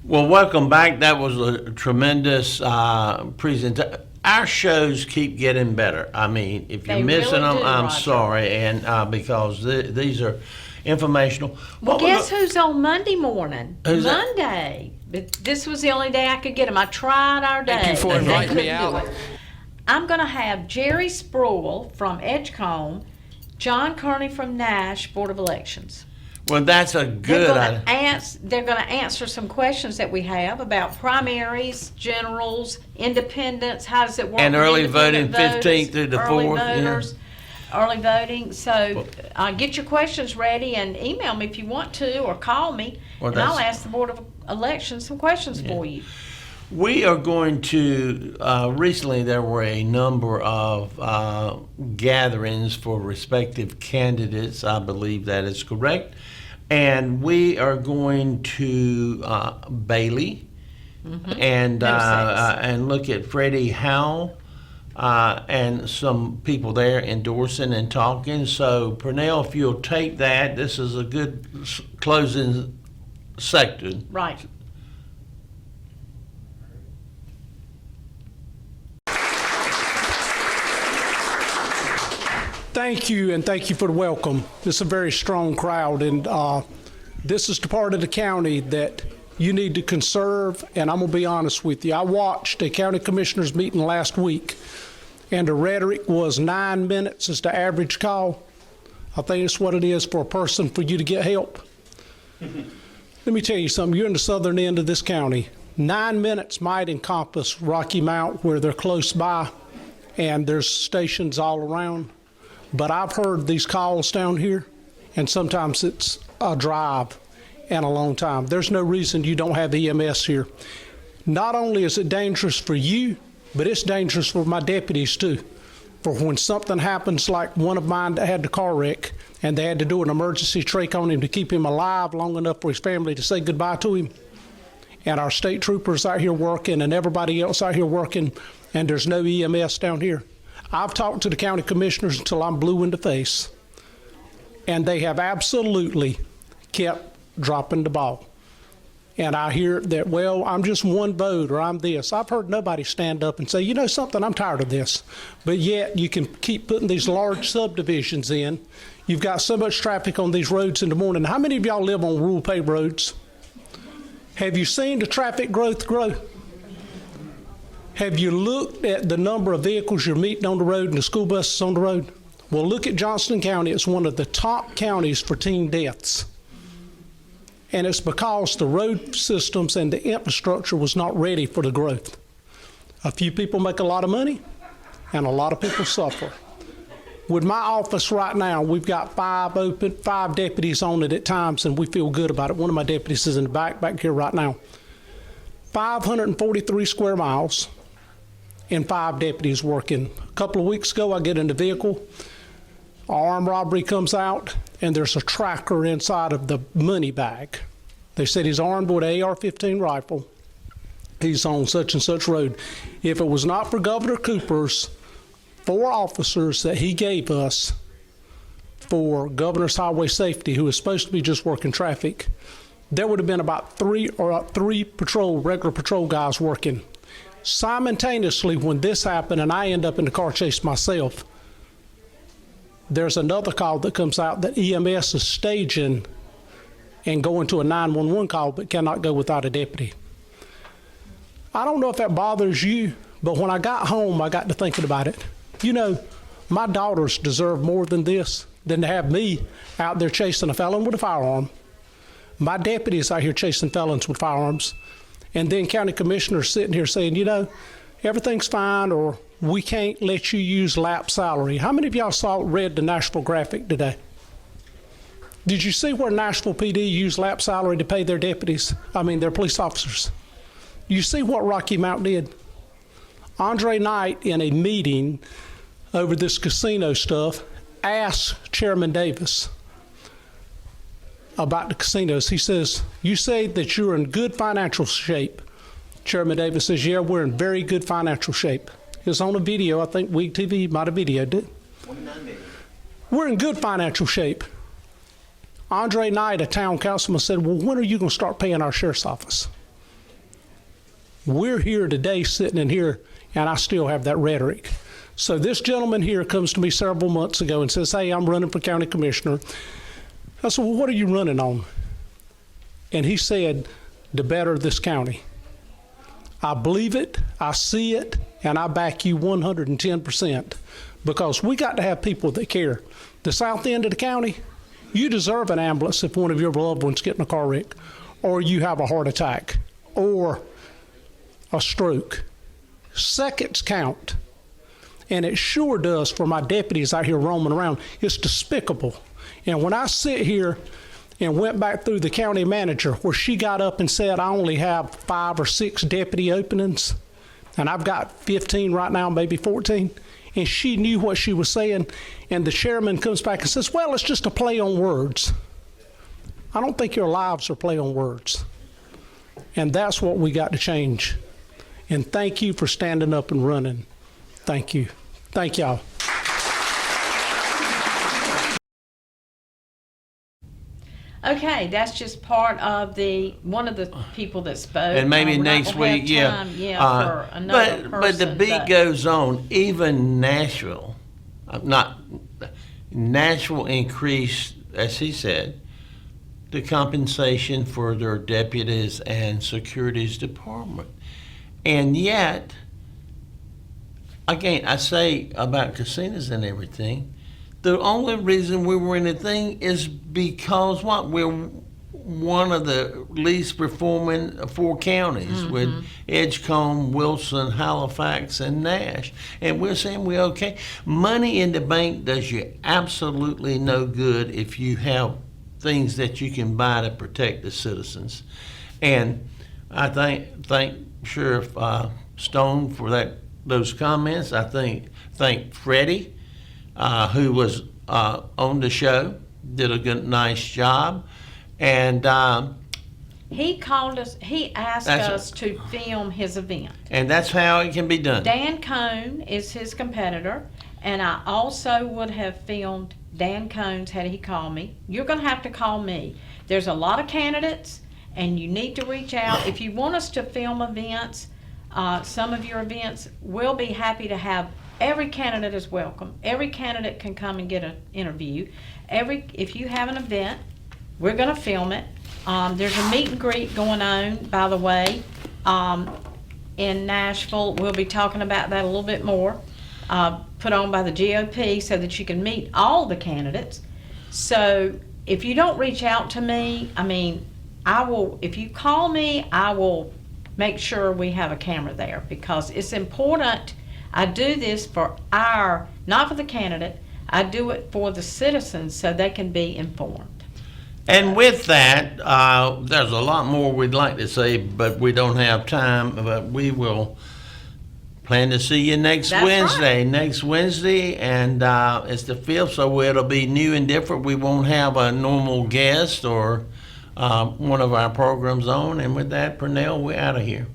Well, welcome back. That was a tremendous presentation. Our shows keep getting better. I mean, if you're They missing really them, do, I'm Roger. sorry, and because these are informational. Well, What was guess the- who's on Monday morning? Who's that? Monday. But this was the only day I could get them. I tried our day. Thank you for and they inviting me couldn't do out. it. I'm going to have Jerry Spruill from Edgecombe, John Kearney from Nash Board of Elections. Well, that's a good idea. They're going to answer some questions that we have about primaries, generals, independents. How does it work? And with early independent voting, voters, 15th through the early 4th, yeah. voters, early voting. So get your questions ready and email me if you want to, or call me, Well, and I'll that's- ask the Board of Elections some questions for you. We are going to, recently there were a number of gatherings for respective candidates. I believe that is correct. And we are going to Bailey and Middlesex. and look at Freddie Howell and some people there endorsing and talking. So, Pernell, if you'll take that, this is a good closing section. Right. Thank you, and thank you for the welcome. This is a very strong crowd, and this is the part of the county that you need to conserve, and I'm going to be honest with you. I watched a county commissioners meeting last week, and the rhetoric was 9 minutes is the average call. I think it's what it is for a person for you to get help. Let me tell you something. You're in the southern end of this county. 9 minutes might encompass Rocky Mount, where they're close by, and there's stations all around. But I've heard these calls down here, and sometimes it's a drive and a long time. There's no reason you don't have EMS here. Not only is it dangerous for you, but it's dangerous for my deputies too. For when something happens, like one of mine that had the car wreck, and they had to do an emergency trach on him to keep him alive long enough for his family to say goodbye to him. And our state troopers out here working, and everybody else out here working, and there's no EMS down here. I've talked to the county commissioners until I'm blue in the face, and they have absolutely kept dropping the ball. And I hear that, well, I'm just one vote, or I'm this. I've heard nobody stand up and say, you know something, I'm tired of this. But yet you can keep putting these large subdivisions in. You've got so much traffic on these roads in the morning. How many of y'all live on rural paved roads? Have you seen the traffic growth grow? Have you looked at the number of vehicles you're meeting on the road and the school buses on the road? Well, look at Johnston County. It's one of the top counties for teen deaths. And it's because the road systems and the infrastructure was not ready for the growth. A few people make a lot of money, and a lot of people suffer. With my office right now, we've got 5 deputies on it at times, and we feel good about it. One of my deputies is in the back here right now. 543 square miles. And 5 deputies working. A couple of weeks ago, I get in the vehicle, armed robbery comes out, and there's a tracker inside of the money bag. They said he's armed with an AR-15 rifle. He's on such and such road. If it was not for Governor Cooper's 4 officers that he gave us for Governor's Highway Safety, who was supposed to be just working traffic, there would have been about 3 regular patrol guys working. Simultaneously, when this happened and I end up in the car chase myself, there's another call that comes out that EMS is staging and going to a 911 call but cannot go without a deputy. I don't know if that bothers you, but when I got home, I got to thinking about it. You know, my daughters deserve more than this, than to have me out there chasing a felon with a firearm. My deputies out here chasing felons with firearms. And then county commissioners sitting here saying, you know, everything's fine, or we can't let you use lap salary. How many of y'all read the Nashville Graphic today? Did you see where Nashville PD used lap salary to pay their their police officers? You see what Rocky Mount did? Andre Knight, in a meeting over this casino stuff, asked Chairman Davis about the casinos. He says, you say that you're in good financial shape. Chairman Davis says, yeah, we're in very good financial shape. It was on a video. I think Week TV might have videoed it. We're in good financial shape. Andre Knight, a town councilman, said, well, when are you going to start paying our sheriff's office? We're here today, sitting in here, and I still have that rhetoric. So this gentleman here comes to me several months ago and says, hey, I'm running for county commissioner. I said, well, what are you running on? And he said, to better this county. I believe it, I see it, and I back you 110%, because we got to have people that care. The south end of the county, you deserve an ambulance if one of your loved ones get in a car wreck, or you have a heart attack, or a stroke. Seconds count. And it sure does for my deputies out here roaming around. It's despicable. And when I sit here and went back through the county manager where she got up and said, I only have 5 or 6 deputy openings, and I've got 15 right now, maybe 14, and she knew what she was saying, and the chairman comes back and says, well, it's just a play on words. I don't think your lives are play on words. And that's what we got to change. And thank you for standing up and running. Thank you. Thank y'all. Okay, that's just part of one of the people that spoke. And maybe We're not next gonna have week, yeah. time, for another But the person, beat goes on. Even Nashville, Nashville increased, as he said, the compensation for their deputies and securities department. And yet, again, I say about casinos and everything, the only reason we were in the thing is because what? We're one of the least performing 4 counties with Edgecombe, Wilson, Halifax, and Nash. And we're saying we're okay. Money in the bank does you absolutely no good if you have things that you can buy to protect the citizens. And I thank Sheriff Stone for those comments. I thank Freddie, who was on the show, did a nice job. And he called us, he asked us to film his event. And that's how it can be done. Dan Cone is his competitor, and I also would have filmed Dan Cone's had he called me. You're going to have to call me. There's a lot of candidates, and you need to reach out. If you want us to film events, some of your events, we'll be happy to have. Every candidate is welcome. Every candidate can come and get an interview. If you have an event, we're going to film it. There's a meet and greet going on, by the way, in Nashville. We'll be talking about that a little bit more, put on by the GOP so that you can meet all the candidates. So if you don't reach out to me, if you call me, I will make sure we have a camera there, because it's important. I do this not for the candidate, I do it for the citizens so they can be informed. And with that, there's a lot more we'd like to say, but we don't have time. But we will plan to see you next Wednesday. Right. Next Wednesday, and it's the 5th, so it'll be new and different. We won't have a normal guest or one of our programs on. And with that, Pernell, we're out of here.